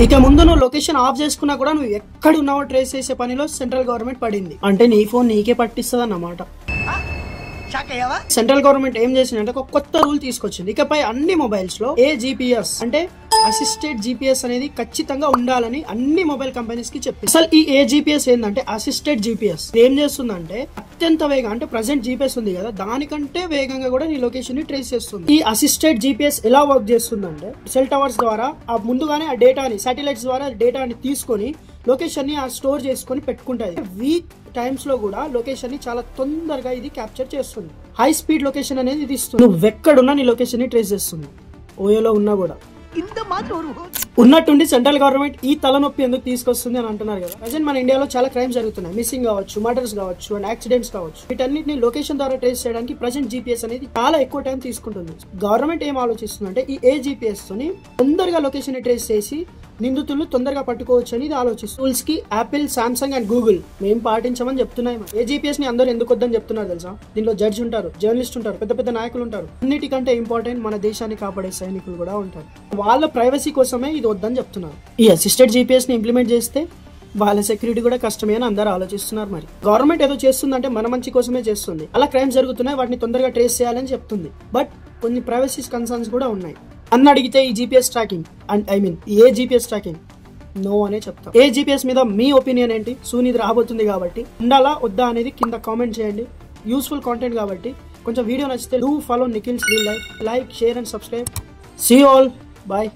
ఇక ముందు నువ్వు లొకేషన్ ఆఫ్ చేసుకున్నా కూడా నువ్వు ఎక్కడ ఉన్నావో ట్రేస్ చేసే పనిలో సెంట్రల్ గవర్నమెంట్ పడింది. అంటే నీ ఫోన్ నీకే పట్టిస్తుంది అన్నమాట. సెంట్రల్ గవర్నమెంట్ ఏం చేసిందంటే ఒక కొత్త రూల్ తీసుకొచ్చింది. ఇకపై అన్ని మొబైల్స్ లో AGPS అంటే అసిస్టెడ్ GPS అనేది ఖచ్చితంగా ఉండాలని అన్ని మొబైల్ కంపెనీస్ కి చెప్పి. అసలు ఈ AGPS ఏంటంటే అసిస్టెడ్ GPS ఏం చేస్తుందంటే అత్యంత వేగంగా, అంటే ప్రెసెంట్ GPS ఉంది కదా దానికంటే వేగంగా కూడా నీ లొకేషన్ ని ట్రేస్ చేస్తుంది. ఈ అసిస్టెడ్ GPS ఎలా వర్క్ చేస్తుందంటే సెల్ టవర్స్ ద్వారా ముందుగానే ఆ డేటాని సాటిలైట్స్ ద్వారా డేటాని తీసుకొని లొకేషన్ ని స్టోర్ చేసుకొని పెట్టుకుంటది. వీక్ టైమ్స్ లో కూడా లొకేషన్ ని చాలా తొందరగా ఇది క్యాప్చర్ చేస్తుంది. హై స్పీడ్ లొకేషన్ అనేది ఇది ఇస్తుంది. నువ్వు ఎక్కడున్నా నీ లొకేషన్ ని ట్రేస్ చేస్తుంది. ఓయోలో ఉన్నా కూడా ఉన్నట్టుండి సెంట్రల్ గవర్నమెంట్ ఈ తలనొప్పి ఎందుకు తీసుకొస్తుంది అని అంటున్నారు కదా. ప్రజెంట్ మన ఇండియాలో చాలా క్రైమ్స్ జరుగుతున్నాయి. మిస్సింగ్ కావచ్చు, మర్డర్స్ కావచ్చు అండ్ యాక్సిడెంట్స్ కావచ్చు. వీటన్నిటిని లొకేషన్ ద్వారా ట్రేస్ చేయడానికి ప్రజెంట్ GPS అనేది చాలా ఎక్కువ టైం తీసుకుంటుంది. గవర్నమెంట్ ఏం ఆలోచిస్తుంది అంటే ఈ AGPS తోని తొందరగా లొకేషన్ ని ట్రేస్ చేసి నిందితులు తొందరగా పట్టుకోవచ్చు అని ఇది ఆలోచిస్తుంది. టూల్స్ కి యాపిల్, సామ్సంగ్ అండ్ గూగుల్ మేము పాటించమని చెప్తున్నాయి. AGPS ని అందరూ ఎందుకు వద్దని చెప్తున్నారు తెలుసా? దీనిలో జడ్జి ఉంటారు, జర్నలిస్ట్ ఉంటారు, పెద్ద పెద్ద నాయకులు ఉంటారు. అన్నిటికంటే ఇంపార్టెంట్ మన దేశాన్ని కాపాడే సైనికులు కూడా ఉంటారు. వాళ్ళ ప్రైవసీ కోసమే ఇది వద్దని చెప్తున్నారు. ఈ అసిస్టెడ్ GPS ని ఇంప్లిమెంట్ చేస్తే వాళ్ళ సెక్యూరిటీ కూడా కష్టమే అని అందరూ ఆలోచిస్తున్నారు. మరి గవర్నమెంట్ ఏదో చేస్తుందంటే మన మంచి కోసమే చేస్తుంది. అలా క్రైమ్స్ జరుగుతున్నాయి, వాటిని తొందరగా ట్రేస్ చేయాలని చెప్తుంది. బట్ కొన్ని ప్రైవసీ కన్సర్న్స్ కూడా ఉన్నాయి. అన్న అడిగితే ఈ GPS tracking AGPS tracking no అనే చెప్తాం. AGPS మీద మీ ఒపీనియన్ ఏంటి? సూన్ ఇది రాబోతుంది కాబట్టి ఉండాలా వద్దా అనేది కింద కామెంట్ చేయండి. యూస్ఫుల్ కాంటెంట్ కాబట్టి కొంచెం వీడియో నచ్చితే do follow Nikhil's reel life, like, share and subscribe. See you all, bye.